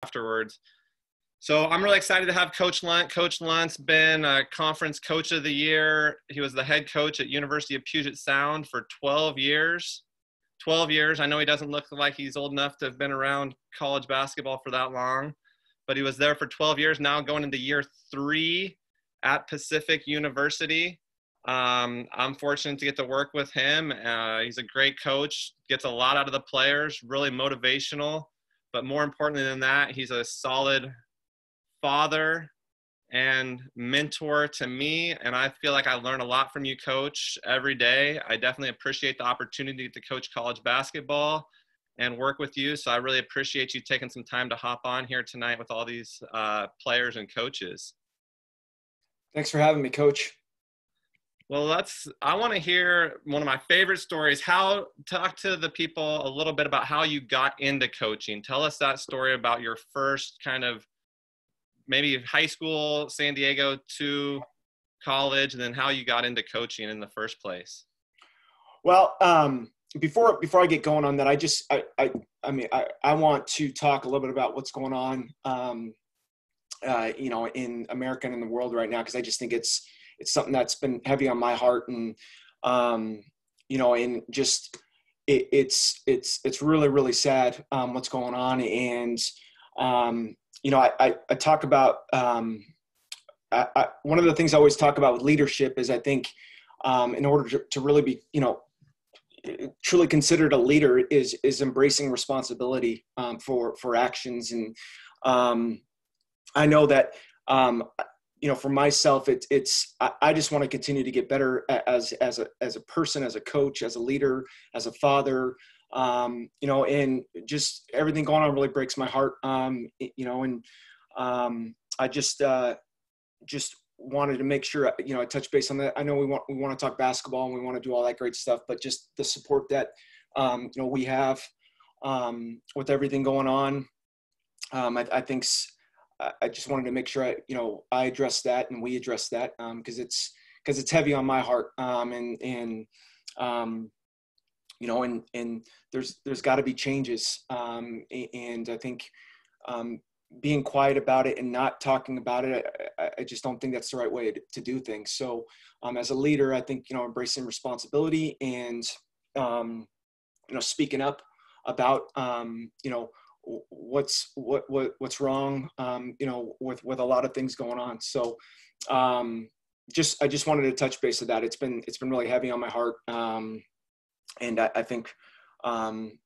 afterwards. So I'm really excited to have Coach Lunt. Coach Lunt's been a conference coach of the year. He was the head coach at University of Puget Sound for 12 years. 12 years. I know he doesn't look like he's old enough to have been around college basketball for that long, but he was there for 12 years, now going into year 3 at Pacific University. I'm fortunate to get to work with him. He's a great coach, gets a lot out of the players, really motivational. But more importantly than that, he's a solid father and mentor to me. And I feel like I learn a lot from you, Coach, every day. I definitely appreciate the opportunity to coach college basketball and work with you. So I really appreciate you taking some time to hop on here tonight with all these players and coaches. Thanks for having me, Coach. Well, I want to hear one of my favorite stories. Talk to the people a little bit about how you got into coaching. Tell us that story about your first kind of maybe high school, San Diego to college, and then how you got into coaching in the first place. Well, before I get going on that, I want to talk a little bit about what's going on, in America and in the world right now, because I just think it's something that's been heavy on my heart, and and just it's really, really sad what's going on. And I talk about one of the things I always talk about with leadership is I think in order to really be truly considered a leader is embracing responsibility for actions. And I know that for myself, I just want to continue to get better as a person, as a coach, as a leader, as a father, and just everything going on really breaks my heart. I just wanted to make sure, I touch base on that. I know we want to talk basketball and we want to do all that great stuff, but just the support that, we have, with everything going on. I just wanted to make sure I address that and we address that, because it's heavy on my heart. And there's got to be changes. And I think, being quiet about it and not talking about it, I just don't think that's the right way to do things. So, as a leader, I think, embracing responsibility and, speaking up about, what's wrong, with a lot of things going on. So, I just wanted to touch base with that. It's been really heavy on my heart. And I think,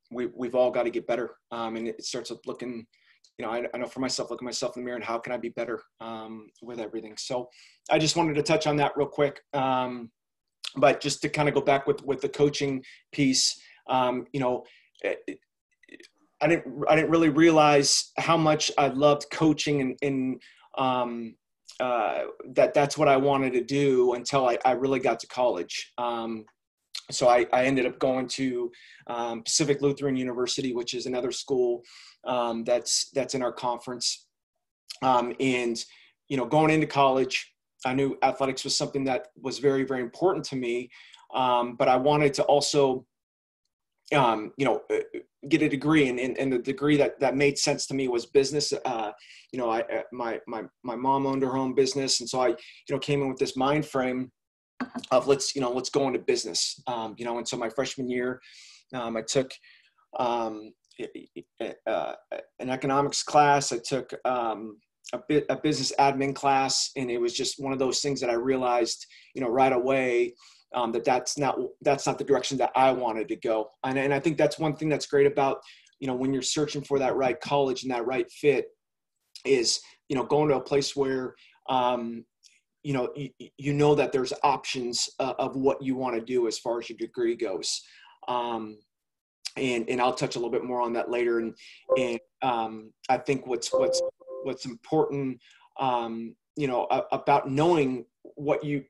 we've all got to get better. And it starts with looking, I know for myself, look at myself in the mirror and how can I be better, with everything. So I just wanted to touch on that real quick. But just to kind of go back with the coaching piece, I didn't really realize how much I loved coaching and that's what I wanted to do until I really got to college. So I ended up going to Pacific Lutheran University, which is another school that's in our conference. And going into college, I knew athletics was something that was very, very important to me. But I wanted to also, get a degree, and the degree that made sense to me was business. My mom owned her own business, and so I came in with this mind frame of let's go into business. And so my freshman year, I took an economics class. I took a business admin class, and it was just one of those things that I realized, right away, that's not the direction that I wanted to go. And I think that's one thing that's great about, when you're searching for that right college and that right fit is, going to a place where, that there's options of what you want to do as far as your degree goes. And I'll touch a little bit more on that later. And I think what's important, about knowing what you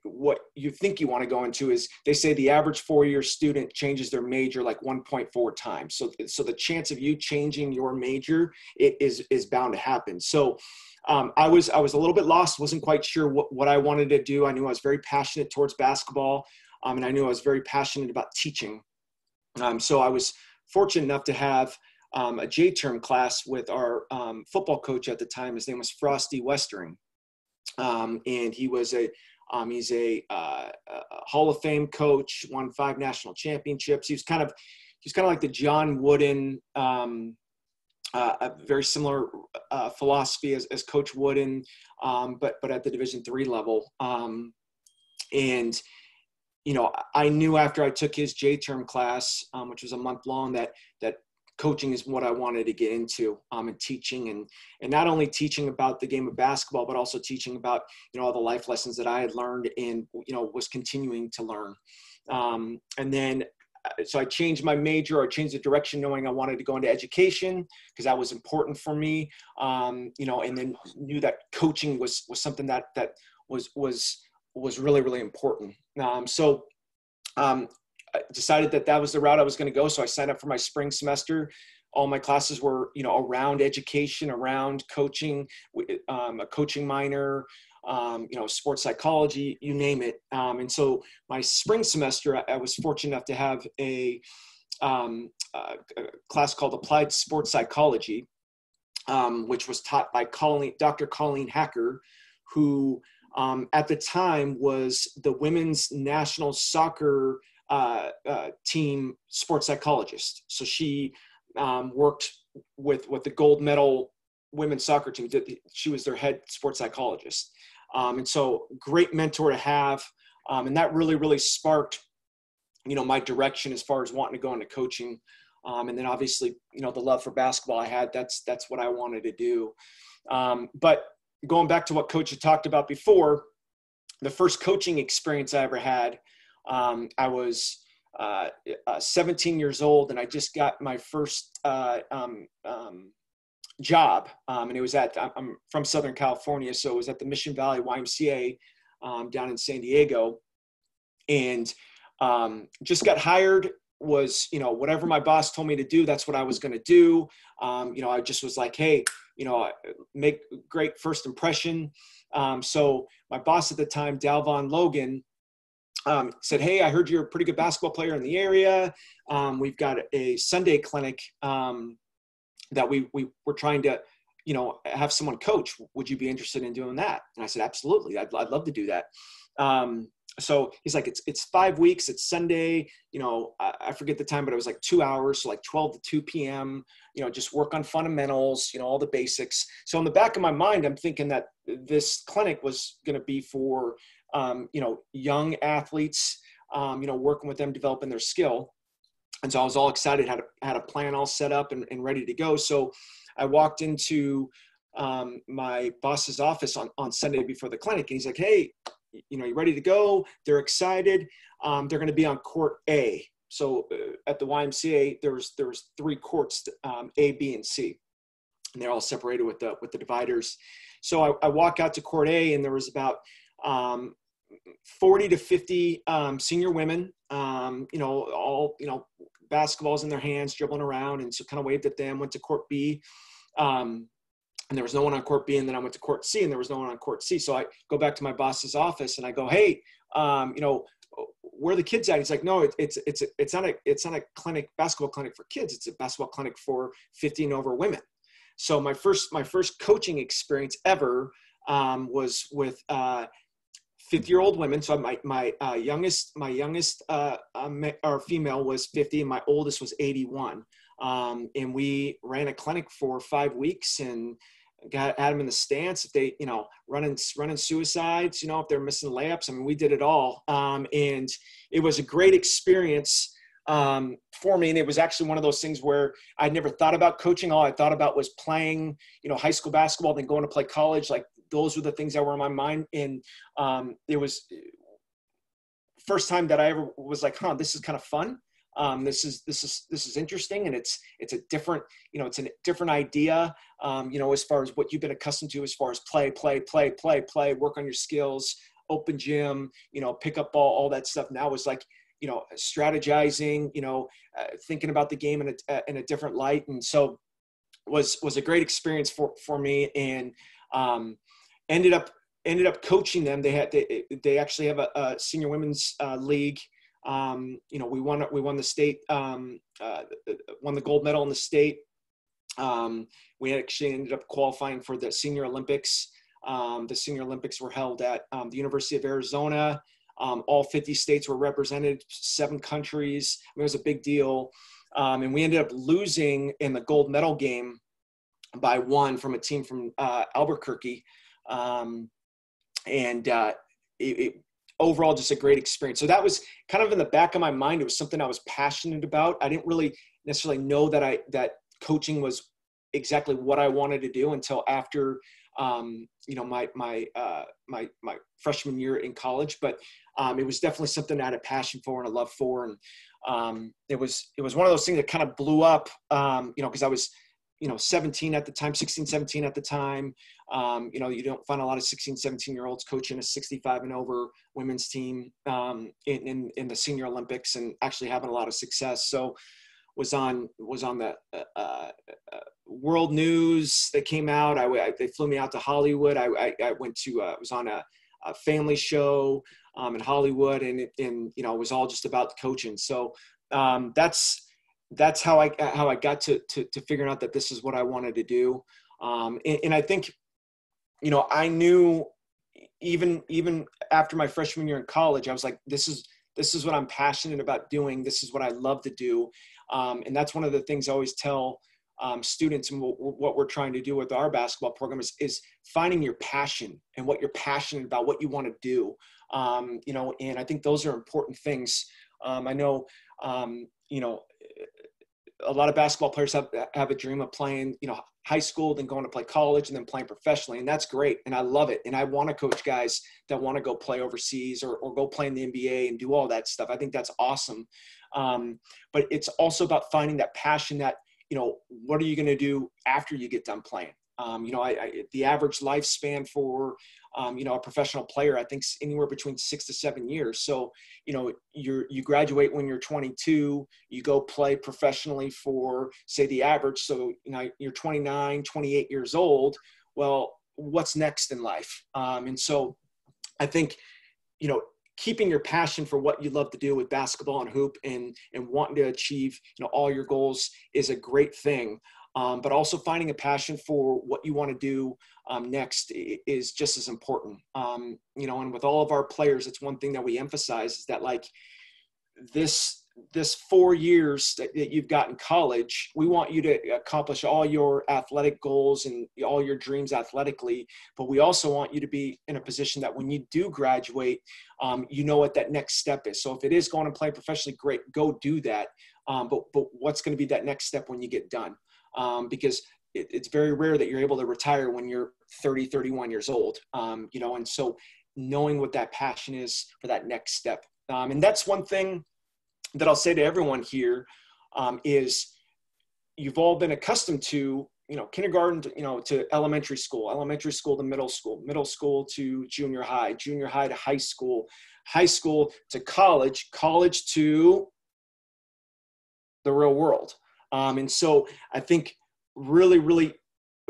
think you want to go into is, they say the average 4-year student changes their major like 1.4 times. So the chance of you changing your major is bound to happen. So I was a little bit lost, wasn't quite sure what I wanted to do. I knew I was very passionate towards basketball, and I knew I was very passionate about teaching. So I was fortunate enough to have a J-term class with our football coach at the time. His name was Frosty Westering. And he was he's a Hall of Fame coach, won 5 national championships. He's kind of like the John Wooden, a very similar philosophy as Coach Wooden, but at the Division III level. And I knew after I took his J-term class, which was a month long, that coaching is what I wanted to get into, and teaching, and not only teaching about the game of basketball, but also teaching about, all the life lessons that I had learned and, was continuing to learn. And then, so I changed my major, I changed the direction, knowing I wanted to go into education because that was important for me. And then knew that coaching was something that was really, really important. I decided that was the route I was going to go. So I signed up for my spring semester. All my classes were, around education, around coaching, a coaching minor, sports psychology, you name it. And so my spring semester, I was fortunate enough to have a class called Applied Sports Psychology, which was taught by Dr. Colleen Hacker, who at the time was the women's national soccer team sports psychologist. So she worked with the gold medal women's soccer team. She was their head sports psychologist. And so great mentor to have. And that really, really sparked, my direction as far as wanting to go into coaching. And then obviously, the love for basketball I had, that's what I wanted to do. But going back to what Coach had talked about before, the first coaching experience I ever had, I was 17 years old, and I just got my first job, and it was I'm from Southern California, so it was at the Mission Valley YMCA down in San Diego, and just got hired. Was whatever my boss told me to do, that's what I was going to do. I just was like, hey, make great first impression. So my boss at the time, Dalvon Logan, said, hey, I heard you're a pretty good basketball player in the area. We've got a Sunday clinic that we were trying to, have someone coach. Would you be interested in doing that? And I said, absolutely. I'd love to do that. So he's like, it's 5 weeks. It's Sunday, I forget the time, but it was like 2 hours. So like 12 to 2 p.m., just work on fundamentals, all the basics. So in the back of my mind, I'm thinking that this clinic was going to be for, young athletes, working with them, developing their skill. And so I was all excited, had a plan all set up and ready to go. So I walked into my boss's office on Sunday before the clinic. And he's like, hey, you ready to go? They're excited. They're going to be on court A. So at the YMCA, there was 3 courts, A, B, and C, and they're all separated with the dividers. So I walk out to court A, and there was about 40 to 50 senior women, all basketballs in their hands, dribbling around, and so kind of waved at them. Went to court B. And there was no one on court B, and then I went to court C, and there was no one on court C. So I go back to my boss's office, and I go, hey, where are the kids at? He's like, no, it's not a clinic, basketball clinic for kids. It's a basketball clinic for 50 and over women. So my first coaching experience ever was with 50-year-old women. So my youngest or female was 50, and my oldest was 81. And we ran a clinic for 5 weeks and had them in the stance. If they, running suicides, if they're missing layups, I mean, we did it all. And it was a great experience for me. And it was actually one of those things where I'd never thought about coaching. All I thought about was playing, high school basketball, then going to play college. Like those were the things that were in my mind. And it was first time that I ever was like, this is kind of fun. This is interesting, and it's a different, it's a different idea, as far as what you've been accustomed to, as far as play, work on your skills, open gym, pick up ball, all that stuff. Now it's like, strategizing, thinking about the game in a different light. And so was a great experience for me, and ended up coaching them. They actually have a senior women's league. We won the state, won the gold medal in the state We actually ended up qualifying for the Senior Olympics. The Senior Olympics were held at the University of Arizona. All 50 states were represented, 7 countries. I mean, it was a big deal. And we ended up losing in the gold medal game by 1 from a team from Albuquerque. Overall, just a great experience. So that was kind of in the back of my mind. It was something I was passionate about. I didn't really necessarily know that coaching was exactly what I wanted to do until after, my freshman year in college. But it was definitely something I had a passion for and a love for. And it was one of those things that kind of blew up, because I was 17 at the time, 16, 17 at the time. You don't find a lot of 16, 17-year-olds coaching a 65 and over women's team in the Senior Olympics and actually having a lot of success. So was on the world news that came out. They flew me out to Hollywood. I went to was on a family show in Hollywood, and it was all just about coaching. So that's how I got to figuring out that this is what I wanted to do. And I think, I knew even after my freshman year in college, I was like, this is what I'm passionate about doing. This is what I love to do. And that's one of the things I always tell students, and what we're trying to do with our basketball program is finding your passion and what you're passionate about, what you want to do. And I think those are important things. I know, a lot of basketball players have a dream of playing, high school, then going to play college, and then playing professionally. And that's great. And I love it. And I want to coach guys that want to go play overseas or go play in the NBA and do all that stuff. I think that's awesome. But it's also about finding that passion that, what are you going to do after you get done playing? The average lifespan for, a professional player, I think, is anywhere between 6 to 7 years. So, you graduate when you're 22, you go play professionally for, say, the average. So, you're 29, 28 years old. Well, what's next in life? And so I think, keeping your passion for what you love to do with basketball and hoop and wanting to achieve, all your goals is a great thing. But also finding a passion for what you want to do next is just as important. And with all of our players, it's one thing that we emphasize is that, like, this 4 years that you've got in college, we want you to accomplish all your athletic goals and all your dreams athletically, but we also want you to be in a position that when you do graduate, what that next step is. So if it is going to play professionally, great, go do that. But what's going to be that next step when you get done? Because it's very rare that you're able to retire when you're 30, 31 years old, and so knowing what that passion is for that next step. And that's one thing that I'll say to everyone here, is you've all been accustomed to, kindergarten, to elementary school to middle school to junior high to high school to college to the real world. And so I think really, really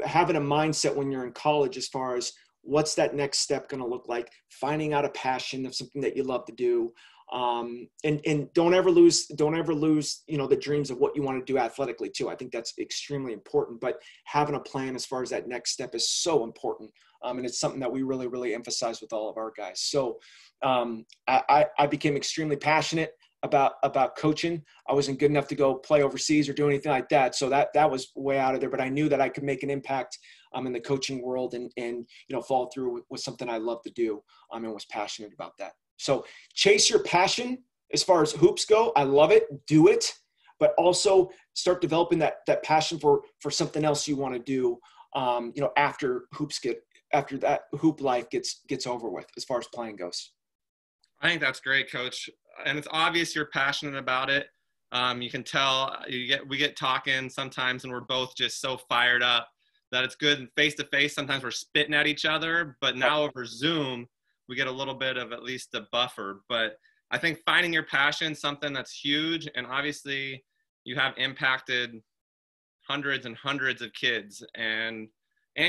having a mindset when you're in college as far as what's that next step going to look like, finding out a passion of something that you love to do. And don't ever lose, the dreams of what you want to do athletically too. I think that's extremely important, but having a plan as far as that next step is so important. And it's something that we really, really emphasize with all of our guys. So I became extremely passionate about coaching. I wasn't good enough to go play overseas or do anything like that. So that was way out of there, but I knew that I could make an impact in the coaching world and follow through with something I love to do and was passionate about that. So chase your passion as far as hoops go. I love it. Do it, but also start developing that passion for something else you want to do, after that hoop life gets over with as far as playing goes. I think that's great, Coach. And it's obvious you're passionate about it. You can tell we get talking sometimes and we're both just so fired up that it's good. And face to face, sometimes we're spitting at each other, but now over Zoom, we get a little bit of at least a buffer. But I think finding your passion, something that's huge. And obviously you have impacted hundreds and hundreds of kids and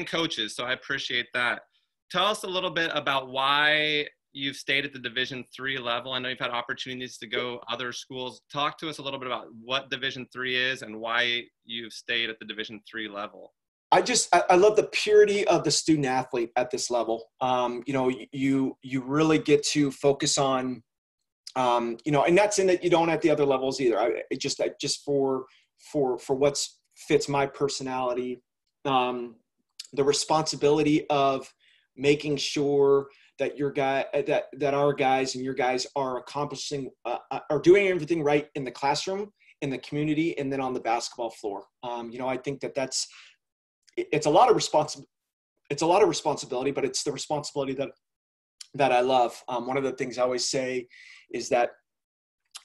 coaches. So I appreciate that. Tell us a little bit about why you've stayed at the Division III level. I know you've had opportunities to go other schools. Talk to us a little bit about what Division III is and why you've stayed at the Division III level. I love the purity of the student athlete at this level. You really get to focus on, and that's in that you don't at the other levels either. Just for what's fits my personality, the responsibility of making sure that our guys and your guys are accomplishing, are doing everything right in the classroom, in the community, and then on the basketball floor. I think it's a lot of responsibility, but it's the responsibility that I love. One of the things I always say is that,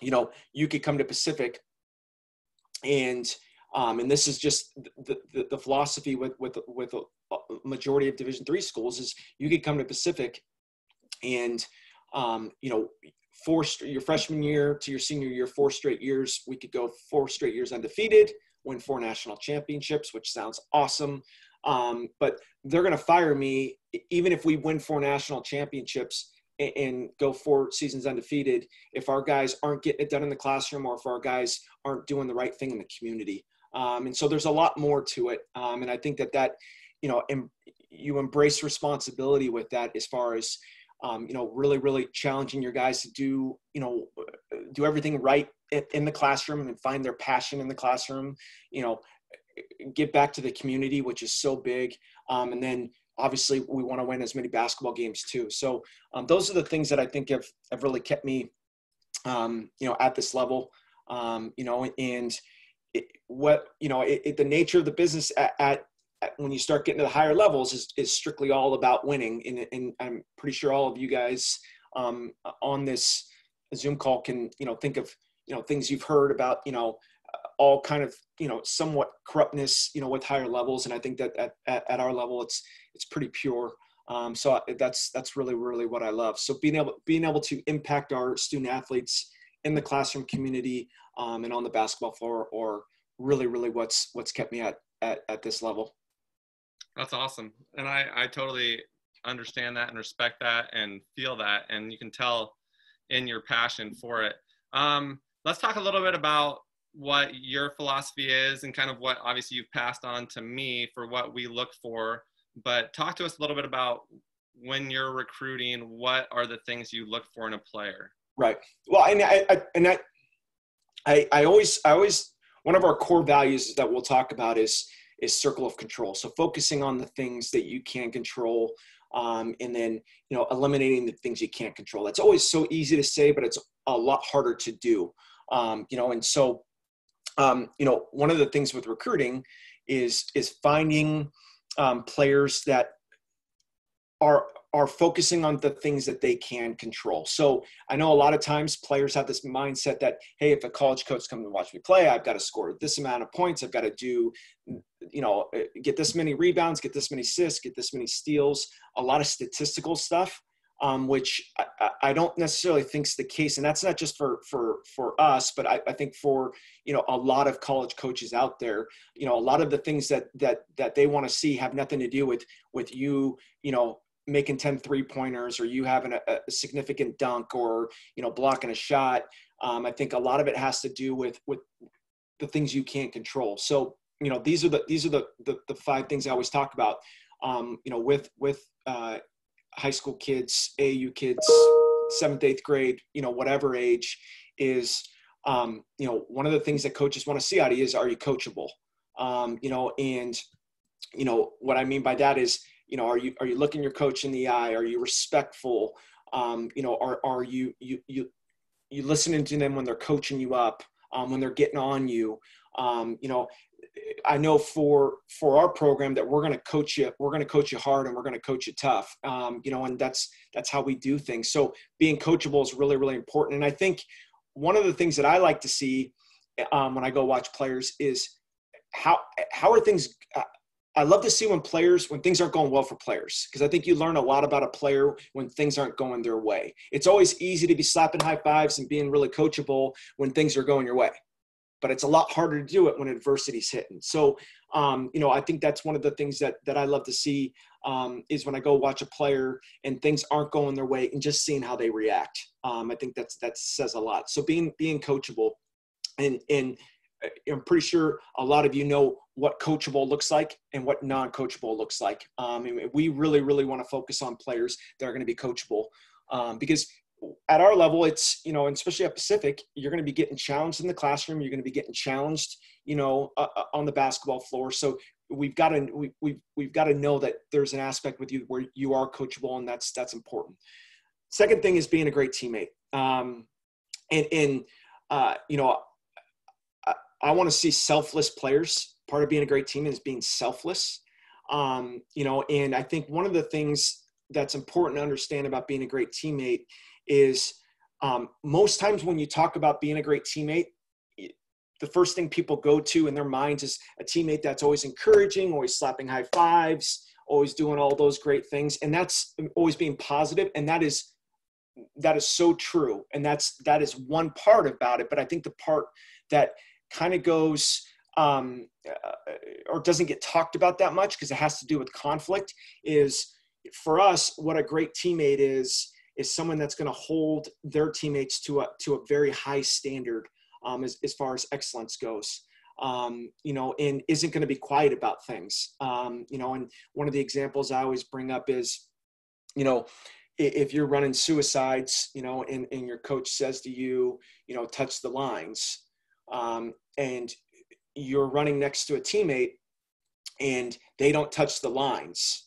you could come to Pacific and this is just the philosophy with a majority of Division III schools is you could come to Pacific and, your freshman year to your senior year, 4 straight years, we could go 4 straight years undefeated, win 4 national championships, which sounds awesome. But they're going to fire me even if we win 4 national championships and go 4 seasons undefeated, if our guys aren't getting it done in the classroom or if our guys aren't doing the right thing in the community. And so there's a lot more to it. And I think that you embrace responsibility with that as far as, really, really challenging your guys to do everything right in the classroom and find their passion in the classroom, give back to the community, which is so big. And then obviously we want to win as many basketball games too. So those are the things that I think have really kept me, at this level, and the nature of the business at when you start getting to the higher levels is strictly all about winning. And I'm pretty sure all of you guys on this Zoom call can, think of, things you've heard about, all kind of, somewhat corruptness, with higher levels. And I think that at our level, it's pretty pure. So that's really, really what I love. So being able to impact our student athletes in the classroom community and on the basketball floor, or really, really what's kept me at this level. That's awesome. And I totally understand that and respect that and feel that. And you can tell in your passion for it. Let's talk a little bit about what your philosophy is and kind of what obviously you've passed on to me for what we look for, but talk to us a little bit about when you're recruiting, what are the things you look for in a player? Right. Well, I always, one of our core values that we'll talk about is circle of control. So focusing on the things that you can control, and then, eliminating the things you can't control. That's always so easy to say, but it's a lot harder to do. And so, one of the things with recruiting is finding players that are focusing on the things that they can control. So I know a lot of times players have this mindset that, hey, if a college coach comes to watch me play, I've got to score this amount of points. I've got to do, get this many rebounds, get this many assists, get this many steals, a lot of statistical stuff, which I don't necessarily think is the case. And that's not just for us, but I think for, a lot of college coaches out there, a lot of the things that they want to see have nothing to do with you, making 10 3-pointers or you having a significant dunk or, blocking a shot. I think a lot of it has to do with the things you can't control. So, these are the 5 things I always talk about, with high school kids, AAU kids, 7th, 8th grade, whatever age is, one of the things that coaches want to see out of you is, are you coachable? And what I mean by that is, are you looking your coach in the eye? Are you respectful? Are you listening to them when they're coaching you up, when they're getting on you? I know for our program that we're going to coach you hard and we're going to coach you tough. And that's how we do things. So being coachable is really, really important. And I think one of the things that I like to see when I go watch players is how are things. I love to see when things aren't going well for players, because I think you learn a lot about a player when things aren't going their way. It's always easy to be slapping high fives and being really coachable when things are going your way. but it's a lot harder to do it when adversity's hitting. So, I think that's one of the things that I love to see is when I go watch a player and things aren't going their way and just seeing how they react. I think that says a lot. So being coachable, and I'm pretty sure a lot of you know what coachable looks like and what non-coachable looks like. We really, really want to focus on players that are going to be coachable because at our level, it's, and especially at Pacific, you're going to be getting challenged in the classroom. You're going to be getting challenged, on the basketball floor. So we've got to know that there's an aspect with you where you are coachable, and that's important. Second thing is being a great teammate. I want to see selfless players. Part of being a great teammate is being selfless. And I think one of the things that's important to understand about being a great teammate is most times when you talk about being a great teammate, the first thing people go to in their minds is a teammate that's always encouraging, always slapping high fives, always doing all those great things. And that's always being positive. And that is so true. And that is one part about it. But I think the part that kind of goes or doesn't get talked about that much because it has to do with conflict is, for us, what a great teammate is someone that's going to hold their teammates to a very high standard as far as excellence goes, and isn't going to be quiet about things. And one of the examples I always bring up is, if you're running suicides, and your coach says to you, touch the lines, and you're running next to a teammate and they don't touch the lines.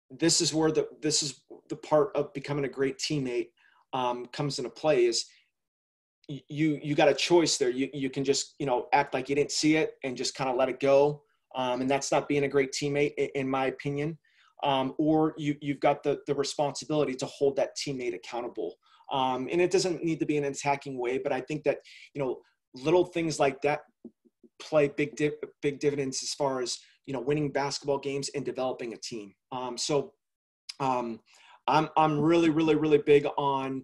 This is the part of becoming a great teammate comes into play is you got a choice there. You can just, act like you didn't see it and just kind of let it go. And that's not being a great teammate in my opinion. Or you've got the responsibility to hold that teammate accountable. And it doesn't need to be an attacking way, but I think that, little things like that play big dividends as far as, winning basketball games and developing a team. So I'm really, really, really big on,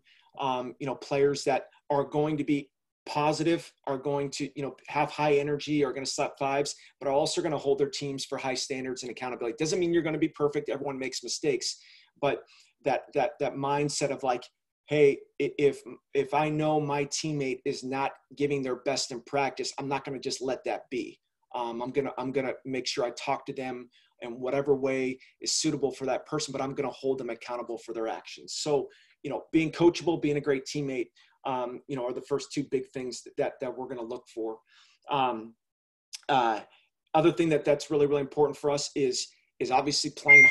players that are going to be positive, are going to, have high energy, are going to slap fives, but are also going to hold their teams for high standards and accountability. Doesn't mean you're going to be perfect. Everyone makes mistakes, but that mindset of like, hey, if I know my teammate is not giving their best in practice, I'm not going to just let that be. I'm gonna make sure I talk to them in whatever way is suitable for that person, but I'm going to hold them accountable for their actions. So, being coachable, being a great teammate, are the first two big things that we're going to look for. Other thing that's really, really important for us is obviously playing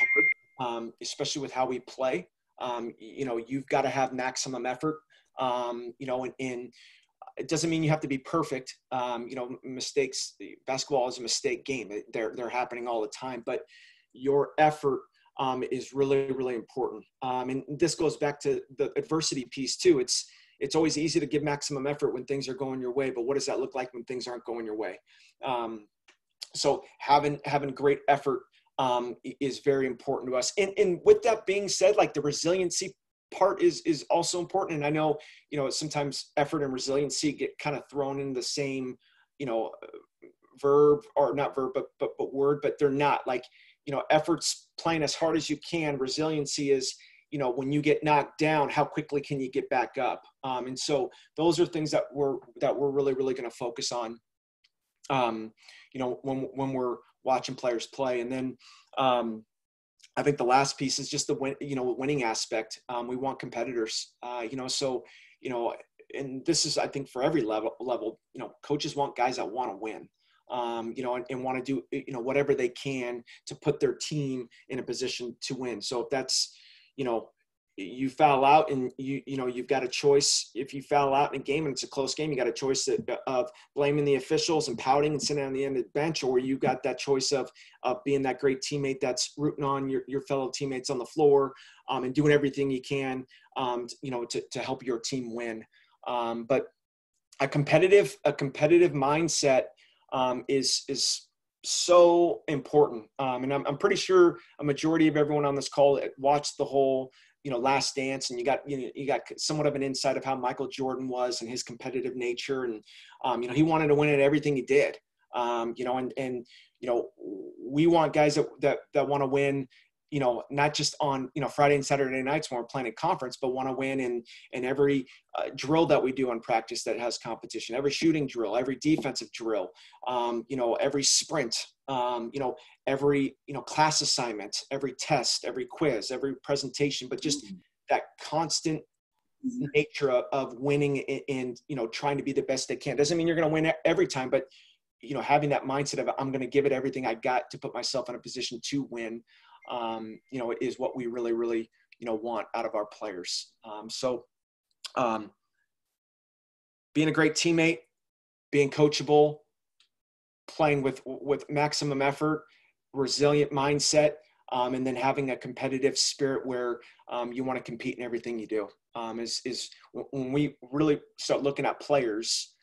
hard, especially with how we play. You've got to have maximum effort, and it doesn't mean you have to be perfect. Mistakes, basketball is a mistake game. They're happening all the time, but your effort is really, really important. And this goes back to the adversity piece too. It's always easy to give maximum effort when things are going your way, but what does that look like when things aren't going your way? So having great effort is very important to us. And with that being said, like the resiliency part is also important. And I know, sometimes effort and resiliency get kind of thrown in the same, verb, or not verb, but word, but they're not. Like, effort's playing as hard as you can. Resiliency is, when you get knocked down, how quickly can you get back up? And so those are things that we're really, really going to focus on, when we're watching players play. And then, I think the last piece is just the winning aspect. We want competitors, and this is, I think, for every level, coaches want guys that want to win, and want to do, whatever they can to put their team in a position to win. So if that's, you foul out and you've got a choice. If you foul out in a game and it's a close game, you got a choice of blaming the officials and pouting and sitting on the end of the bench, or you got that choice of being that great teammate that's rooting on your fellow teammates on the floor, and doing everything you can, to help your team win. But a competitive mindset is so important. And I'm pretty sure a majority of everyone on this call watched the whole Last Dance, and you got somewhat of an insight of how Michael Jordan was and his competitive nature. And, he wanted to win at everything he did. We want guys that want to win, not just on, Friday and Saturday nights when we're playing in conference, but want to win in every drill that we do in practice that has competition, every shooting drill, every defensive drill, every sprint, every, class assignment, every test, every quiz, every presentation, but just that constant nature of winning and, trying to be the best they can. Doesn't mean you're going to win every time, but, having that mindset of I'm going to give it everything I got to put myself in a position to win, is what we really, really, want out of our players. Being a great teammate, being coachable, playing with maximum effort, resilient mindset, and then having a competitive spirit where you want to compete in everything you do, is when we really start looking at players,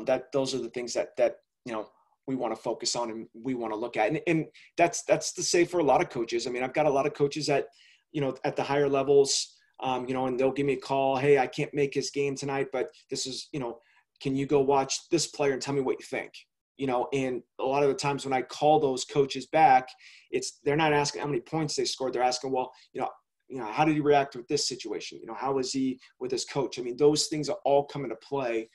that those are the things that we want to focus on and we want to look at. And that's the say for a lot of coaches. I mean, I've got a lot of coaches at the higher levels, and they'll give me a call. Hey, I can't make his game tonight, but this is, can you go watch this player and tell me what you think? And a lot of the times when I call those coaches back, they're not asking how many points they scored. They're asking, well, how did he react with this situation? How was he with his coach? I mean, those things are all come into play.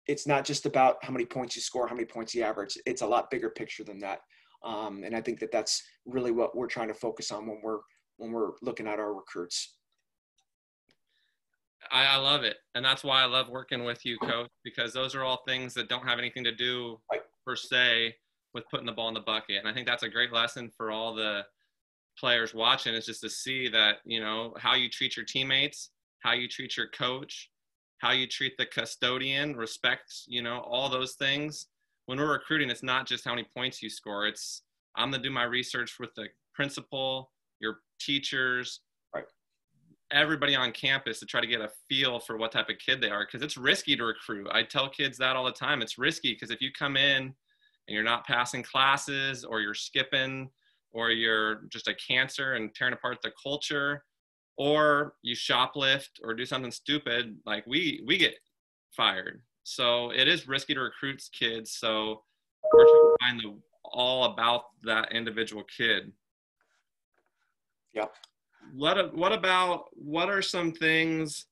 It's not just about how many points you score, how many points you average. It's a lot bigger picture than that. And I think that's really what we're trying to focus on when we're looking at our recruits. I love it. And that's why I love working with you, Coach, because those are all things that don't have anything to do per se with putting the ball in the bucket. And I think that's a great lesson for all the players watching, is just to see that, how you treat your teammates, how you treat your coach, how you treat the custodian, respect, all those things. When we're recruiting, it's not just how many points you score. It's I'm going to do my research with the principal, your teachers, everybody on campus to try to get a feel for what type of kid they are, because it's risky to recruit. I tell kids that all the time. It's risky because if you come in and you're not passing classes, or you're skipping, or you're just a cancer and tearing apart the culture, or you shoplift or do something stupid, like we get fired. So it is risky to recruit kids. So we're trying to find all about that individual kid. Yep. What are some things,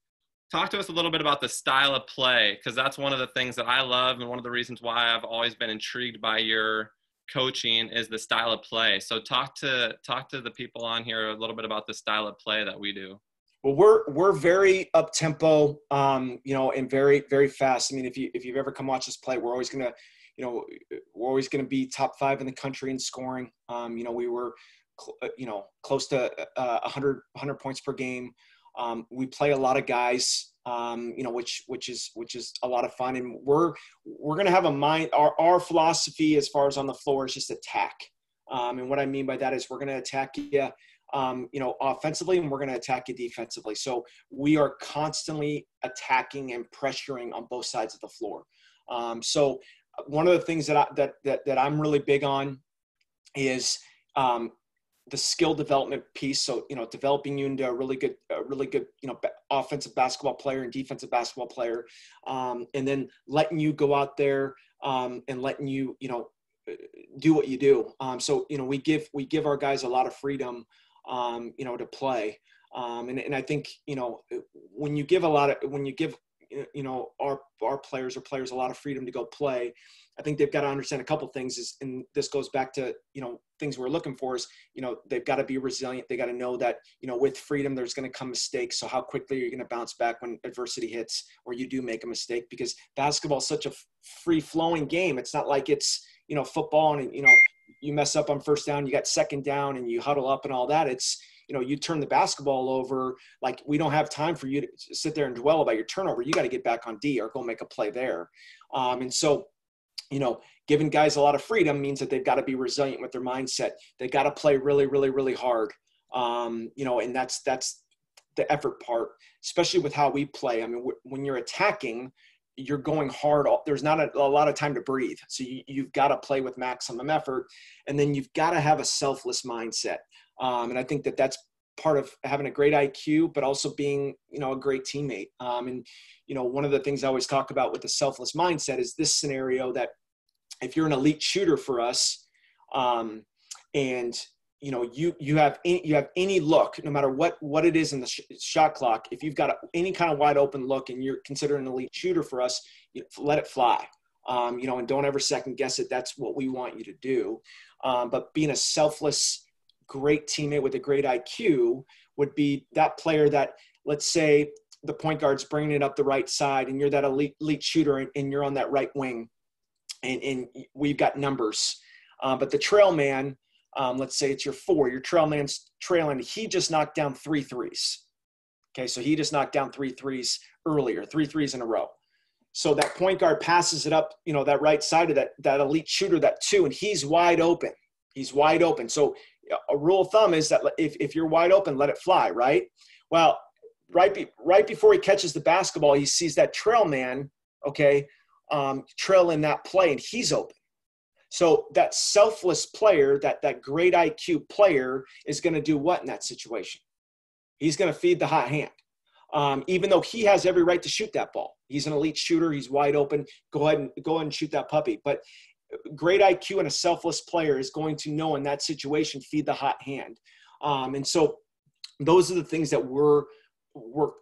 talk to us a little bit about the style of play, because that's one of the things that I love, and one of the reasons why I've always been intrigued by your coaching is the style of play. So talk to the people on here a little bit about the style of play that we do. Well, we're very up tempo, and very, very fast. I mean, if you've ever come watch us play, we're always gonna be top 5 in the country in scoring. We were close to 100 points per game. We play a lot of guys, which is a lot of fun. And we're going to have a mind, our philosophy as far as on the floor is just attack. And what I mean by that is we're going to attack you, offensively, and we're going to attack you defensively. So we are constantly attacking and pressuring on both sides of the floor. So one of the things that I'm really big on is, the skill development piece. So, developing you into a really good, offensive basketball player and defensive basketball player. And then letting you go out there, and letting you, do what you do. So, we give our guys a lot of freedom, to play. And I think, when you give our players a lot of freedom to go play, I think they've got to understand a couple things and this goes back to, things we're looking for is, they've got to be resilient. They got to know that, with freedom, there's going to come mistakes. So how quickly are you going to bounce back when adversity hits or you do make a mistake? Because basketball is such a free flowing game. It's not like it's, football and, you mess up on first down, you got second down and you huddle up and all that. It's, you turn the basketball over, like we don't have time for you to sit there and dwell about your turnover. You got to get back on D or go make a play there. And so, giving guys a lot of freedom means that they've got to be resilient with their mindset. They got to play really, really, really hard. And that's the effort part, especially with how we play. I mean, when you're attacking, you're going hard. There's not a lot of time to breathe. So you've got to play with maximum effort, and then you've got to have a selfless mindset. And I think that that's part of having a great IQ, but also being, a great teammate. And, one of the things I always talk about with the selfless mindset is this scenario that if you're an elite shooter for us, and you have any look, no matter what it is in the shot clock, if you've got any kind of wide open look and you're considered an elite shooter for us, let it fly, and don't ever second guess it. That's what we want you to do. But being a selfless, great teammate with a great IQ would be that player that, let's say the point guard's bringing it up the right side and you're that elite shooter and you're on that right wing and we've got numbers. But the trail man, let's say it's your trail man's trailing. He just knocked down 3 threes. Okay. So he just knocked down 3 threes earlier, 3 threes in a row. So that point guard passes it up, that right side of that elite shooter, that 2, and he's wide open. He's wide open. So a rule of thumb is that if you're wide open, let it fly. Right. Well, right before he catches the basketball, he sees that trail man. Okay. Trail in that play and he's open. So that selfless player, that great IQ player is going to do what in that situation? He's going to feed the hot hand. Even though he has every right to shoot that ball. He's an elite shooter. He's wide open. Go ahead and shoot that puppy. But great IQ and a selfless player is going to know in that situation, feed the hot hand. And so those are the things that we're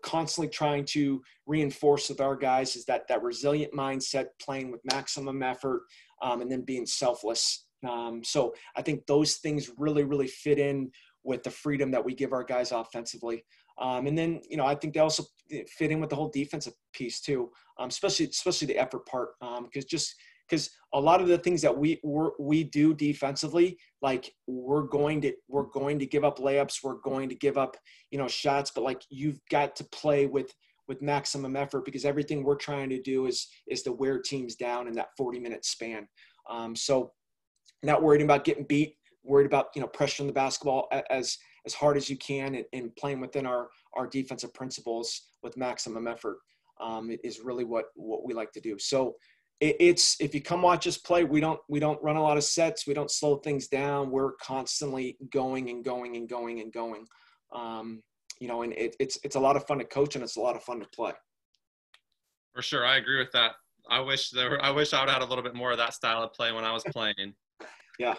constantly trying to reinforce with our guys, is that resilient mindset, playing with maximum effort, and then being selfless. So I think those things really, really fit in with the freedom that we give our guys offensively. And then, I think they also fit in with the whole defensive piece too, especially the effort part. Because a lot of the things that we do defensively, like we're going to give up layups, we're going to give up, shots, but like you've got to play with maximum effort, because everything we're trying to do is to wear teams down in that 40-minute span. So not worried about getting beat, worried about, pressuring the basketball as hard as you can and playing within our defensive principles with maximum effort is really what we like to do. So it's, if you come watch us play, we don't run a lot of sets. We don't slow things down. We're constantly going and going and going and going. And it's a lot of fun to coach and it's a lot of fun to play. For sure. I agree with that. I wish I would have had a little bit more of that style of play when I was playing. Yeah.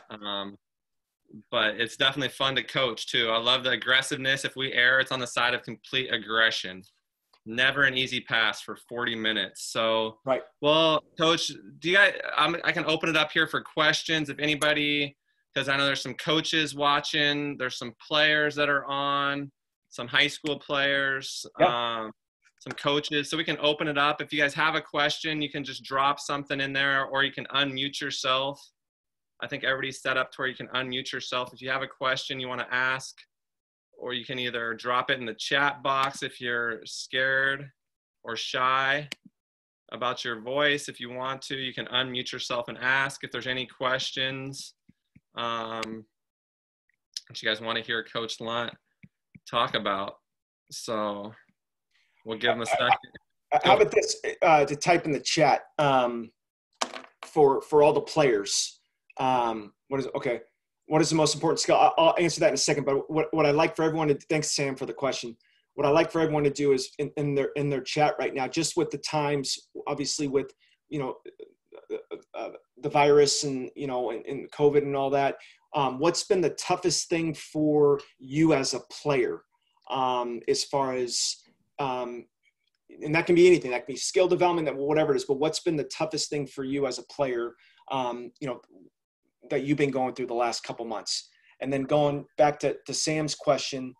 But it's definitely fun to coach too. I love the aggressiveness. If we err, it's on the side of complete aggression. Never an easy pass for 40 minutes. So, right. Well, Coach, do you guys, I can open it up here for questions. If anybody, because I know there's some coaches watching, there's some players that are on, some high school players, some coaches. So we can open it up. If you guys have a question, you can just drop something in there, or you can unmute yourself. I think everybody's set up to where you can unmute yourself if you have a question you want to ask. Or you can either drop it in the chat box if you're scared or shy about your voice. If you want to, you can unmute yourself and ask if there's any questions. That you guys want to hear Coach Lunt talk about. So we'll give him a second. How about this, to type in the chat for all the players? What is the most important skill? I'll answer that in a second, but what I like for everyone to, thanks Sam for the question. What I like for everyone to do is in their chat right now, just with the times, obviously with, the virus and, and COVID and all that, what's been the toughest thing for you as a player, as far as, and that can be anything, that can be skill development, whatever it is, but what's been the toughest thing for you as a player, that you've been going through the last couple months? And then going back to Sam's question.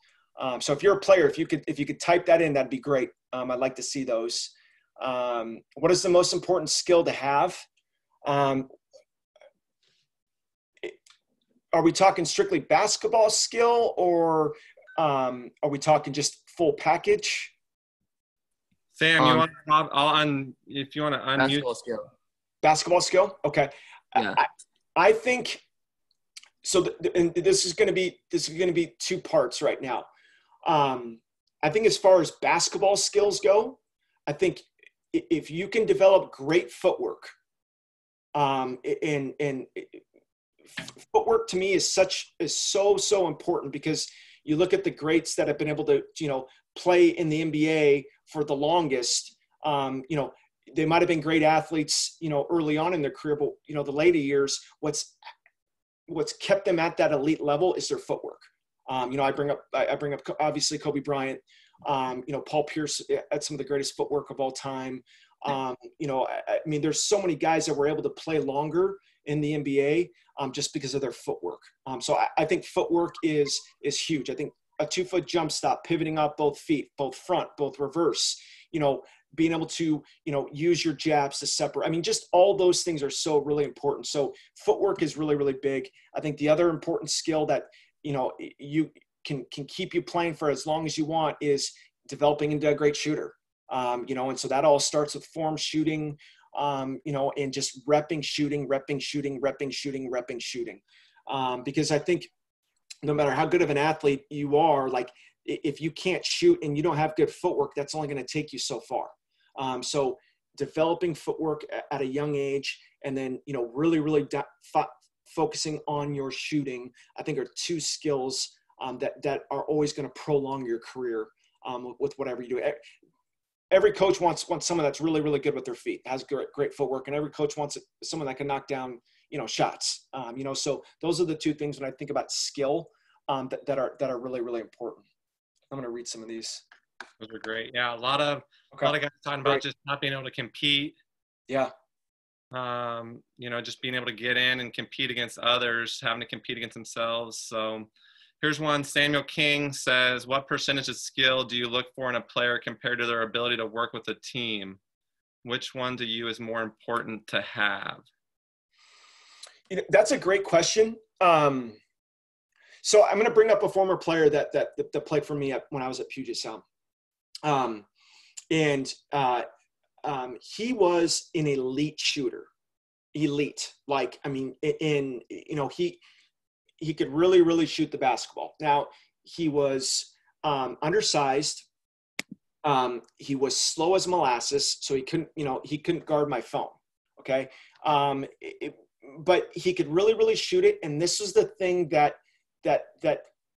So if you're a player, if you could type that in, that'd be great. I'd like to see those. What is the most important skill to have? Are we talking strictly basketball skill, or are we talking just full package? Sam, if you want to unmute. Basketball skill. Okay. Yeah. I think so. And this is going to be 2 parts right now. I think as far as basketball skills go, I think if you can develop great footwork, and footwork to me is so important, because you look at the greats that have been able to, play in the NBA for the longest. They might have been great athletes, early on in their career, but the later years, what's kept them at that elite level is their footwork. I bring up obviously Kobe Bryant, Paul Pierce had some of the greatest footwork of all time. I mean, there's so many guys that were able to play longer in the NBA just because of their footwork. So I think footwork is huge. I think a 2-foot jump stop, pivoting off both feet, both front, both reverse, being able to, use your jabs to separate. I mean, just all those things are so really important. So footwork is really, really big. I think the other important skill that, you can keep you playing for as long as you want is developing into a great shooter. And so that all starts with form shooting, and just repping shooting. Because I think no matter how good of an athlete you are, like if you can't shoot and you don't have good footwork, that's only going to take you so far. So developing footwork at a young age, and then, really focusing on your shooting, I think are two skills that are always going to prolong your career with whatever you do. Every coach wants someone that's really, really good with their feet, has great footwork, and every coach wants someone that can knock down, shots. So those are the two things when I think about skill that are really, really important. I'm going to read some of these. Those are great. Yeah, a lot of guys talking about just not being able to compete. Yeah. Just being able to get in and compete against others, having to compete against themselves. So here's one. Samuel King says, what percentage of skill do you look for in a player compared to their ability to work with a team? Which one to you is more important to have? That's a great question. So I'm going to bring up a former player that played for me when I was at Puget Sound. He was an elite shooter. Elite. Like, I mean, he could really, really shoot the basketball. Now, he was undersized. He was slow as molasses, so he couldn't guard my phone. Okay. But he could really, really shoot it. And this was the thing that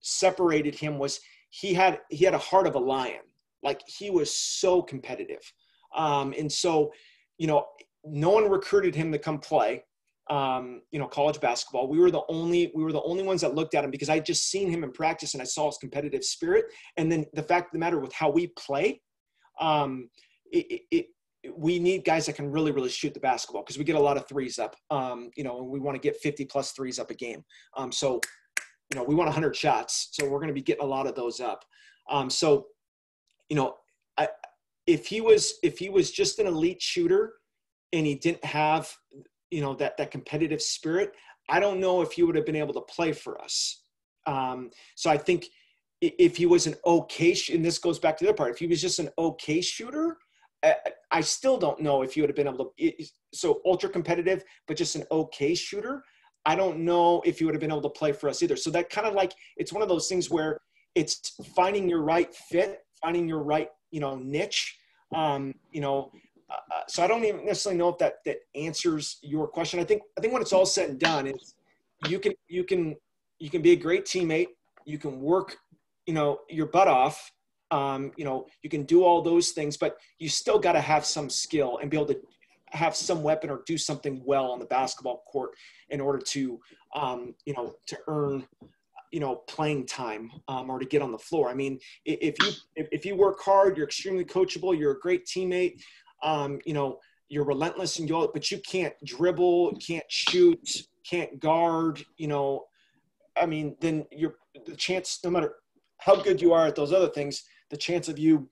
separated him, was he had a heart of a lion. Like, he was so competitive. And so, no one recruited him to come play, college basketball. We were the only ones that looked at him, because I just seen him in practice and I saw his competitive spirit. And then the fact of the matter with how we play, we need guys that can really, really shoot the basketball, because we get a lot of threes up, and we want to get 50 plus threes up a game. So we want 100 shots. So we're going to be getting a lot of those up. If he was just an elite shooter and he didn't have, that competitive spirit, I don't know if he would have been able to play for us. So I think if he was an okay, and this goes back to the other part, if he was just an okay shooter, I still don't know if he would have been able to, so ultra competitive, but just an okay shooter, I don't know if he would have been able to play for us either. So that kind of like, it's one of those things where it's finding your right fit, finding your right, niche. So I don't even necessarily know if that answers your question. I think when it's all said and done, is you can be a great teammate. You can work, your butt off. You can do all those things, but you still got to have some skill and be able to have some weapon or do something well on the basketball court in order to, to earn, playing time, or to get on the floor. I mean, if you work hard, you're extremely coachable, you're a great teammate, you're relentless and but you can't dribble, can't shoot, can't guard, I mean, then the chance, no matter how good you are at those other things, the chance of you,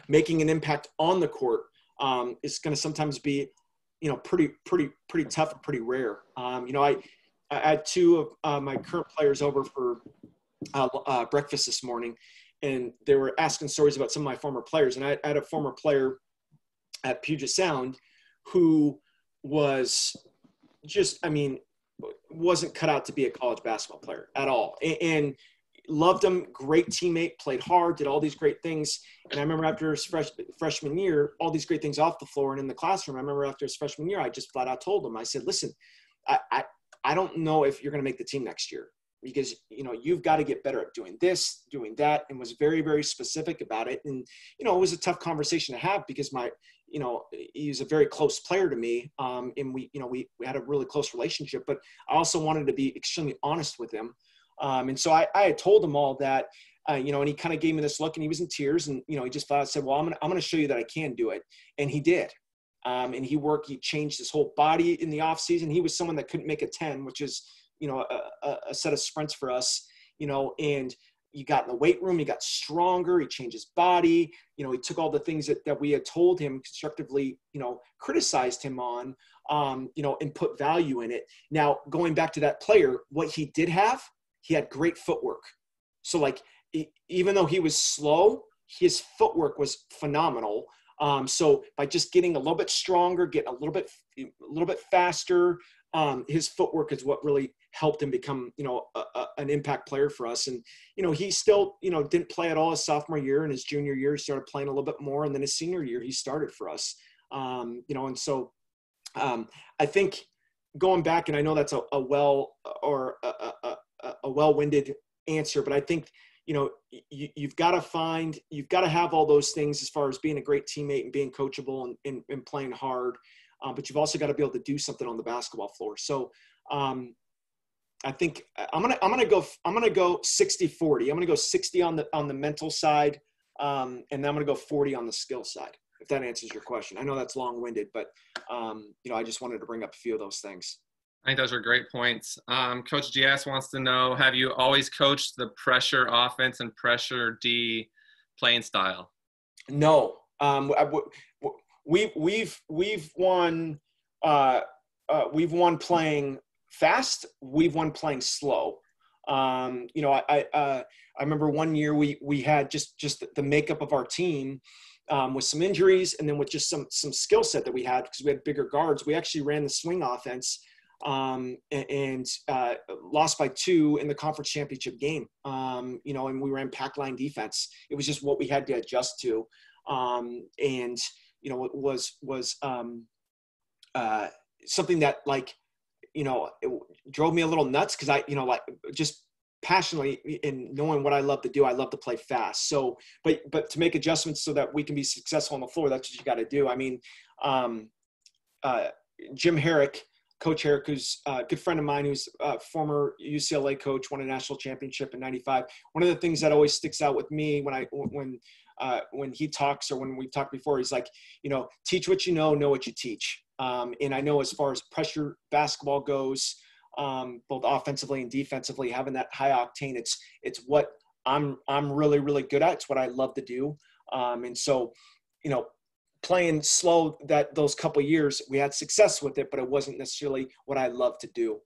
making an impact on the court, is going to sometimes be, pretty tough and pretty rare. I had two of my current players over for breakfast this morning, and they were asking stories about some of my former players. And I had a former player at Puget Sound who was just, wasn't cut out to be a college basketball player at all. And loved him, great teammate, played hard, did all these great things. And I remember after his freshman year, all these great things off the floor and in the classroom. I remember after his freshman year, I just flat out told him, I said, listen, I don't know if you're going to make the team next year, because, you've got to get better at doing this, doing that, and was very, very specific about it. And, it was a tough conversation to have, because he's a very close player to me. And we had a really close relationship, but I also wanted to be extremely honest with him. And so I had told him all that, and he kind of gave me this look, and he was in tears, and, he just flat out said, well, I'm going to show you that I can do it. And he did. And he changed his whole body in the off season. He was someone that couldn't make a 10, which is, a set of sprints for us, and you got in the weight room, he got stronger, he changed his body, he took all the things that we had told him constructively, criticized him on, and put value in it. Now, going back to that player, what he did have, he had great footwork. So like, even though he was slow, his footwork was phenomenal. So by just getting a little bit stronger, getting a little bit faster, his footwork is what really helped him become, an impact player for us. And, he still, didn't play at all his sophomore year, and his junior year, he started playing a little bit more. And then his senior year, he started for us. And so I think going back, and I know that's a well-winded answer, but I think, you've got to have all those things as far as being a great teammate and being coachable and playing hard. But you've also got to be able to do something on the basketball floor. So I think I'm gonna go 60-40. I'm gonna go 60 on the mental side, and then I'm gonna go 40 on the skill side, if that answers your question. I know that's long-winded, but I just wanted to bring up a few of those things. I think those are great points. Coach GS wants to know, have you always coached the pressure offense and pressure D playing style? No. We've won playing fast. We've won playing slow. I remember one year we had just the makeup of our team with some injuries, and then with just some skill set that we had, because we had bigger guards. We actually ran the swing offense, and lost by 2 in the conference championship game. And we ran pack line defense. It was just what we had to adjust to. And it was something that, like, it drove me a little nuts, because I, just passionately, in knowing what I love to do, I love to play fast. So, but to make adjustments so that we can be successful on the floor, that's what you got to do. I mean, Jim Herrick, Coach Herrick, who's a good friend of mine, who's a former UCLA coach, won a national championship in '95. One of the things that always sticks out with me when he talks, or when we've talked before, he's like, teach what you know what you teach. And I know as far as pressure basketball goes, both offensively and defensively, having that high octane, it's what I'm really, really good at. It's what I love to do. And so, playing slow those couple of years, we had success with it, but it wasn't necessarily what I love to do.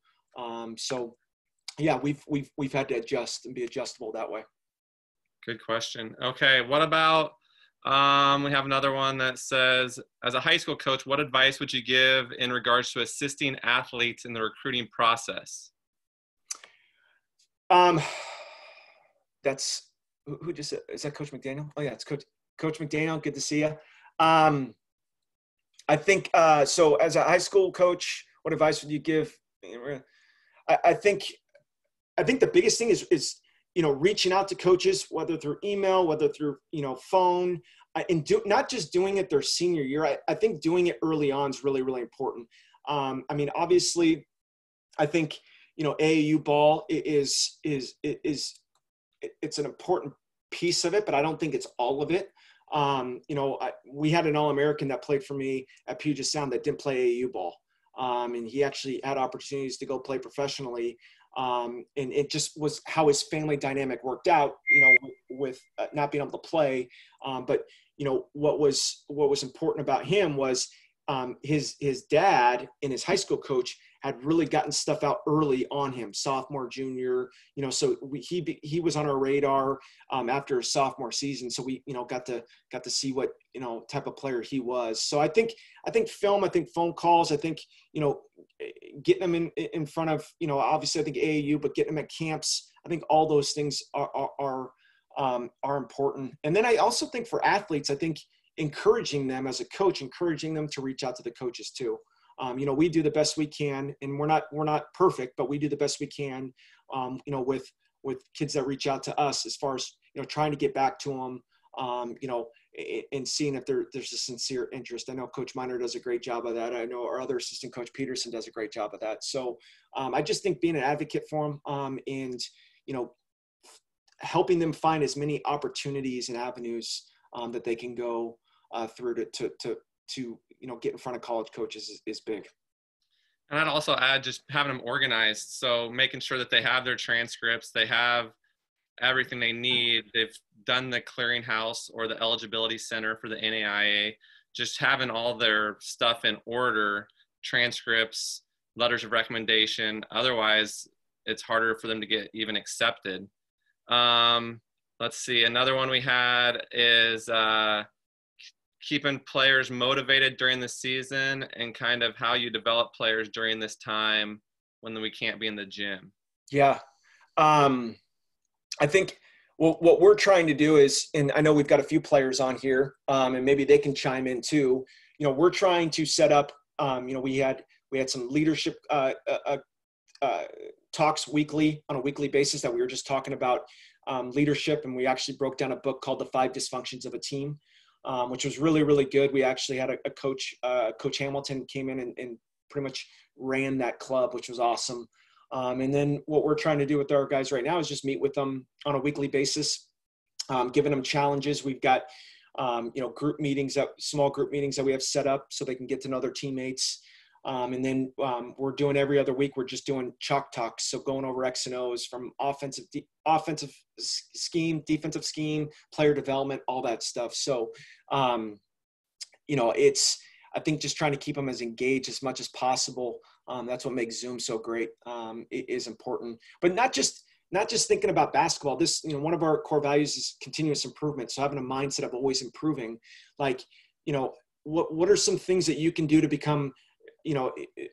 So yeah, we've had to adjust and be adjustable that way. Good question. Okay. What about, we have another one that says, as a high school coach, what advice would you give in regards to assisting athletes in the recruiting process? That's who just, is that Coach McDaniel? Oh yeah, it's Coach McDaniel. Good to see you. I think, so as a high school coach, what advice would you give? I think the biggest thing is, reaching out to coaches, whether through email, whether through, phone, and not just doing it their senior year. I think doing it early on is really, really important. I mean, obviously I think, AAU ball is it's an important piece of it, but I don't think it's all of it. We had an All-American that played for me at Puget Sound that didn't play AAU ball. And he actually had opportunities to go play professionally. And it just was how his family dynamic worked out, with not being able to play. But what was important about him was his dad and his high school coach had really gotten stuff out early on him, sophomore, junior, so he was on our radar after his sophomore season. So we, got to see what, type of player he was. So I think film, I think phone calls, I think, getting them in front of, obviously I think AAU, but getting them at camps, I think all those things are important. And then I also think for athletes, I think encouraging them as a coach, encouraging them to reach out to the coaches too. We do the best we can, and we're not perfect, but we do the best we can, with kids that reach out to us as far as, trying to get back to them, and seeing if there's a sincere interest. I know Coach Miner does a great job of that. I know our other assistant coach, Peterson, does a great job of that. So I just think being an advocate for them, and, helping them find as many opportunities and avenues that they can go through to get in front of college coaches is big. And I'd also add just having them organized. So making sure that they have their transcripts, they have everything they need. They've done the clearinghouse or the eligibility center for the NAIA, just having all their stuff in order, transcripts, letters of recommendation. Otherwise, it's harder for them to get even accepted. Let's see. Another one we had is keeping players motivated during the season, and kind of how you develop players during this time when we can't be in the gym. Yeah. I think what we're trying to do is, and I know we've got a few players on here, and maybe they can chime in too. We're trying to set up, we had some leadership talks weekly, on a weekly basis, that we were just talking about leadership. And we actually broke down a book called The 5 Dysfunctions of a Team, which was really, really good. We actually had a coach, Coach Hamilton, came in and pretty much ran that club, which was awesome. And then what we're trying to do with our guys right now is just meet with them on a weekly basis, giving them challenges. We've got, group meetings, small group meetings that we have set up so they can get to know their teammates. And then we're doing every other week, we're just doing chalk talks. So going over X and O's from offensive scheme, defensive scheme, player development, all that stuff. So, it's, I think, just trying to keep them as engaged as much as possible. That's what makes Zoom so great. It is important, but not just thinking about basketball. This, one of our core values is continuous improvement. So having a mindset of always improving, what are some things that you can do to become,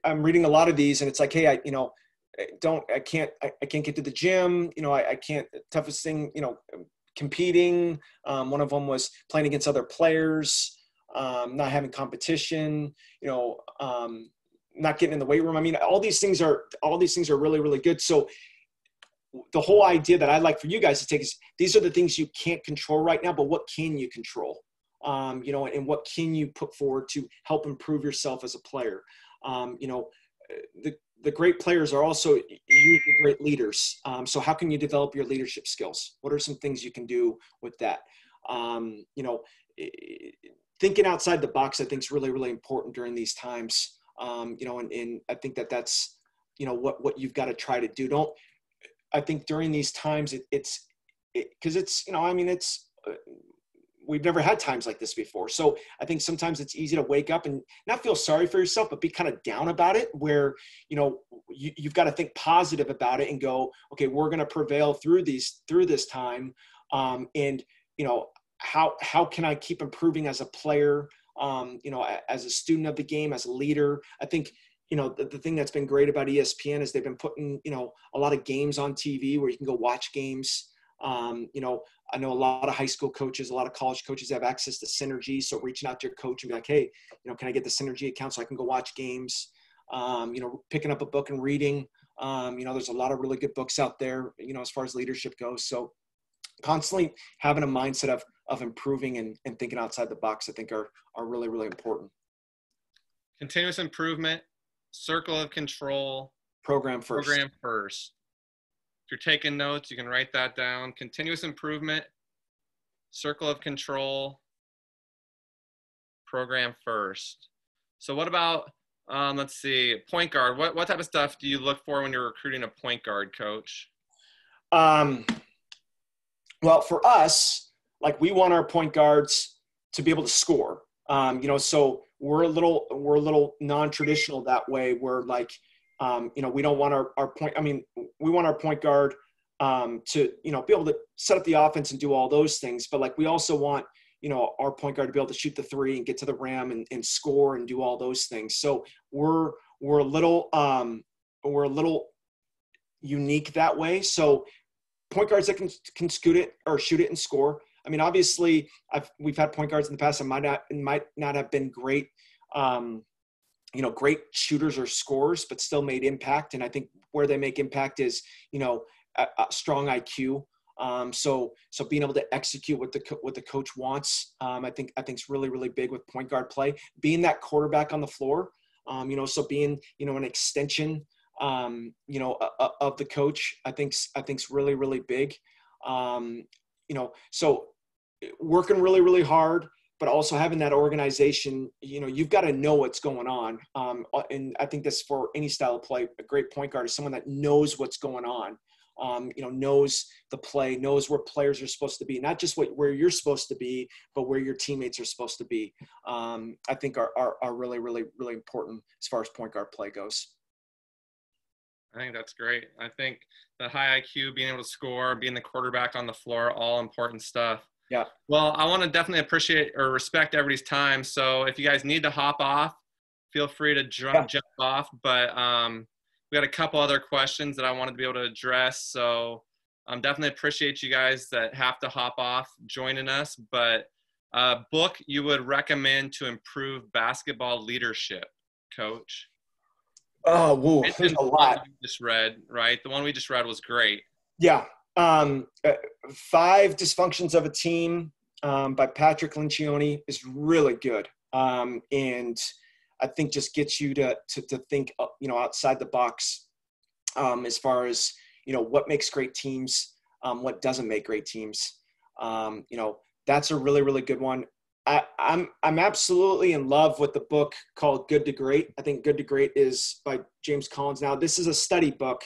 I'm reading a lot of these, and it's like, hey, I can't get to the gym. I can't, toughest thing, competing. One of them was playing against other players, not having competition, not getting in the weight room. I mean, all these things are really, really good. So the whole idea that I'd like for you guys to take is, these are the things you can't control right now, but what can you control? And what can you put forward to help improve yourself as a player? The great players are also usually great leaders. So how can you develop your leadership skills? What are some things you can do with that? Thinking outside the box, I think, is really, really important during these times. And I think that's, what you've got to try to do. I think during these times, we've never had times like this before. So I think sometimes it's easy to wake up and not feel sorry for yourself, but be kind of down about it, where, you've got to think positive about it and go, okay, we're going to prevail through this time. And how can I keep improving as a player, as a student of the game, as a leader? I think, the thing that's been great about ESPN is they've been putting, a lot of games on TV where you can go watch games. I know a lot of high school coaches, a lot of college coaches have access to Synergy. So reaching out to your coach and be like, hey, can I get the Synergy account so I can go watch games? Picking up a book and reading. There's a lot of really good books out there, as far as leadership goes. So constantly having a mindset of improving and thinking outside the box, I think are really, really important. Continuous improvement, circle of control. Program first. If you're taking notes, you can write that down. Continuous improvement, circle of control, program first. So what about, let's see, point guard? What type of stuff do you look for when you're recruiting a point guard, Coach? Well, for us, we want our point guards to be able to score. So we're a little non-traditional that way. We're we don't want our point. We want our point guard to, be able to set up the offense and do all those things. But we also want, our point guard to be able to shoot the three and get to the rim and score and do all those things. So we're a little unique that way. So point guards that can scoot it or shoot it and score. I mean, obviously, we've had point guards in the past that might not have been great, great shooters or scorers, but still made impact. And I think where they make impact is, a strong IQ. So being able to execute what the coach wants, I think is really, really big with point guard play. Being that quarterback on the floor, so being, an extension, of the coach, I think's really, really big. So working really, really hard, but also having that organization, you've got to know what's going on. And I think that's for any style of play. A great point guard is someone that knows what's going on, knows the play, knows where players are supposed to be, not just where you're supposed to be, but where your teammates are supposed to be. I think are really, really, really important as far as point guard play goes. I think that's great. I think the high IQ, being able to score, being the quarterback on the floor, all important stuff. Yeah. Well, I want to definitely appreciate or respect everybody's time. So if you guys need to hop off, feel free to jump off. But we got a couple other questions that I wanted to be able to address. So definitely appreciate you guys that have to hop off joining us. But book you would recommend to improve basketball leadership, Coach? Oh, whoa, there's a lot. Just read, right? The one we just read was great. Yeah. 5 Dysfunctions of a Team by Patrick Lencioni is really good. And I think just gets you to think, outside the box as far as, what makes great teams, what doesn't make great teams. That's a really, really good one. I'm absolutely in love with the book called Good to Great. I think Good to Great is by James Collins. Now, this is a study book,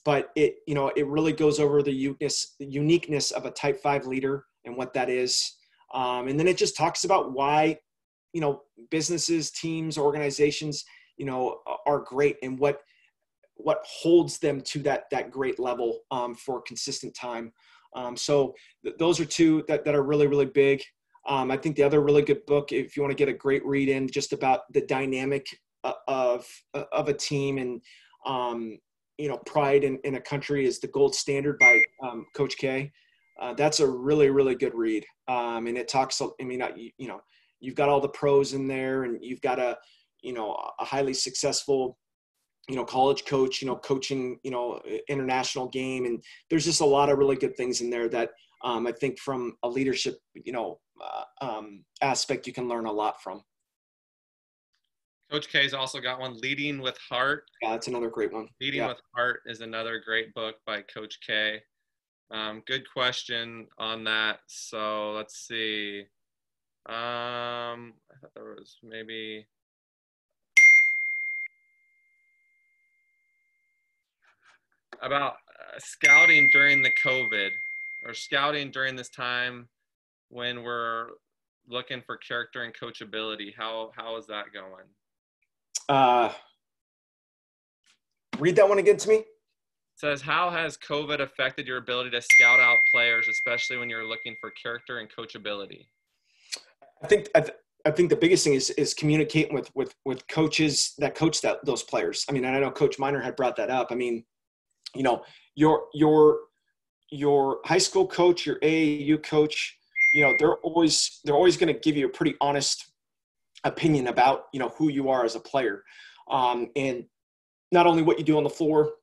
but it really goes over the uniqueness of a type 5 leader and what that is. And then it just talks about why, businesses, teams, organizations, are great and what holds them to that great level for consistent time. So those are 2 that are really, really big. I think the other really good book, if you want to get a great read in just about the dynamic of a team and, pride in a country, is The Gold Standard by Coach K. That's a really, really good read. And it talks, you've got all the pros in there, and you've got a highly successful college coach, coaching, international game. And there's just a lot of really good things in there that I think from a leadership, aspect, you can learn a lot from. Coach K's also got one, Leading with Heart. Yeah, that's another great one. Leading with Heart is another great book by Coach K. Good question on that. So let's see. I thought there was maybe about scouting during the COVID, or scouting during this time when we're looking for character and coachability. How is that going? Read that one again to me. It says, how has COVID affected your ability to scout out players, especially when you're looking for character and coachability? I think the biggest thing is communicating with coaches that coach those players. I mean, and I know Coach Miner had brought that up. I mean, your high school coach, your AAU coach, they're always going to give you a pretty honest opinion about, who you are as a player. And not only what you do on the floor,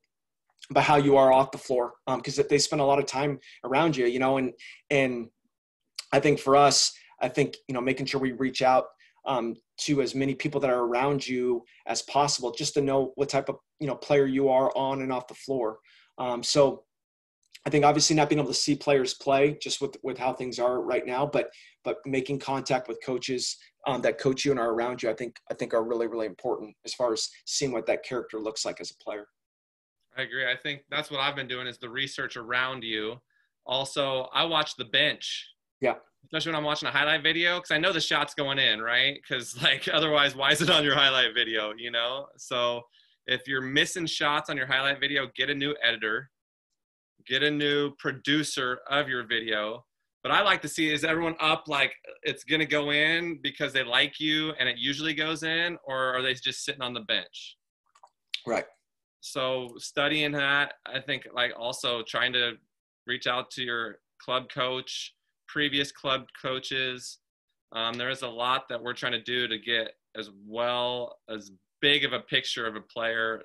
but how you are off the floor. Because they spend a lot of time around you, and I think for us, making sure we reach out to as many people that are around you as possible, just to know what type of, player you are on and off the floor. So I think obviously not being able to see players play just with how things are right now, but making contact with coaches that coach you and are around you, I think are really, really important as far as seeing what that character looks like as a player. I agree. I think that's what I've been doing, is the research around you. Also, I watch the bench. Yeah. Especially when I'm watching a highlight video, because I know the shot's going in, right? Because otherwise, why is it on your highlight video, So if you're missing shots on your highlight video, get a new editor, get a new producer of your video. But I like to see, is everyone up like it's going to go in because they like you and it usually goes in, or are they just sitting on the bench? Right. So studying that, I think like also trying to reach out to your club coach, previous club coaches. There is a lot that we're trying to do to get as big of a picture of a player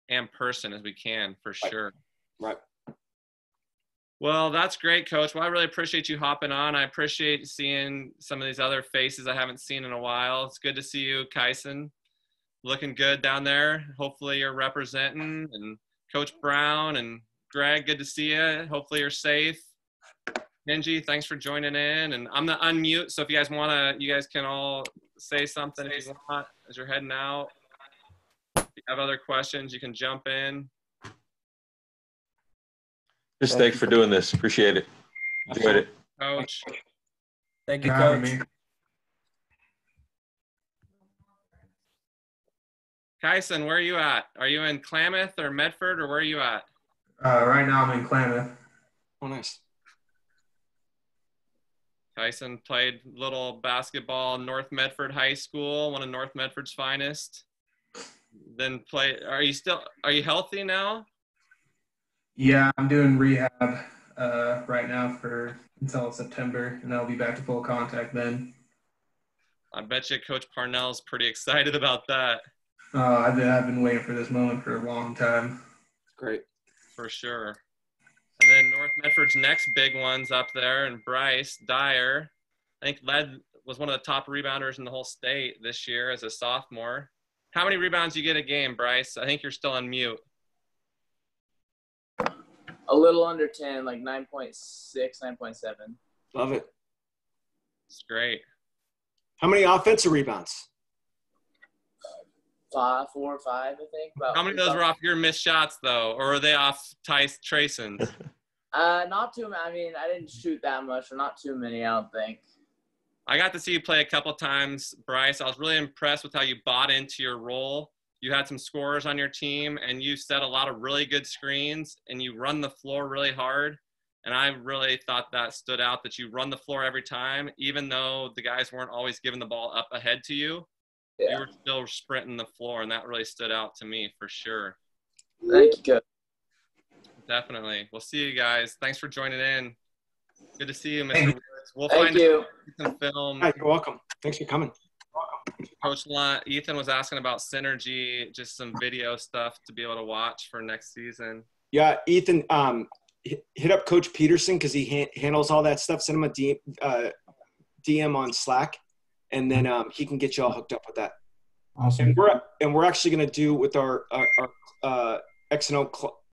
and person as we can, for sure. Right. Well, that's great, Coach. Well, I really appreciate you hopping on. I appreciate seeing some of these other faces I haven't seen in a while. It's good to see you, Kyson. Looking good down there. Hopefully you're representing. And Coach Brown and Greg, good to see you. Hopefully you're safe. Benji, thanks for joining in. And I'm going to unmute, so if you guys want to, you guys can all say something if you want as you're heading out. If you have other questions, you can jump in. Just thanks for doing this. Appreciate it. Enjoyed it. Coach. Thank you, Coach. Kyson, where are you at? Are you in Klamath or Medford, or where are you at? Right now I'm in Klamath. Oh, nice. Kyson played little basketball, North Medford High School, one of North Medford's finest. Then are you healthy now? Yeah, I'm doing rehab right now until September, and I'll be back to full contact then. I bet you Coach Parnell's pretty excited about that. I've been waiting for this moment for a long time. Great. For sure. And then North Medford's next big one's up there, and Bryce Dyer, I think was one of the top rebounders in the whole state this year as a sophomore. How many rebounds do you get a game, Bryce? I think you're still on mute. A little under 10, like 9.6, 9.7. Love it. It's great. How many offensive rebounds? 4 or 5, I think. How many of those were off your missed shots, though? Or were they off Trayson's? Not too many. I mean, I didn't shoot that much, or not too many, I don't think. I got to see you play a couple times, Bryce. I was really impressed with how you bought into your role. You had some scorers on your team, and you set a lot of really good screens, and you run the floor really hard. And I really thought that stood out, that you run the floor every time, even though the guys weren't always giving the ball up ahead to you. Yeah. You were still sprinting the floor, and that really stood out to me for sure. Thank you, Coach. Definitely. We'll see you guys. Thanks for joining in. Good to see you, Mr. Woods. We'll Thank you. Some film. Hi, you're welcome. Thanks for coming. Coach Lunt, Ethan was asking about Synergy, just some video stuff to be able to watch for next season. Yeah, Ethan, hit up Coach Peterson because he handles all that stuff. Send him a DM on Slack, and then he can get you all hooked up with that. Awesome. And we're actually going to do with our X&O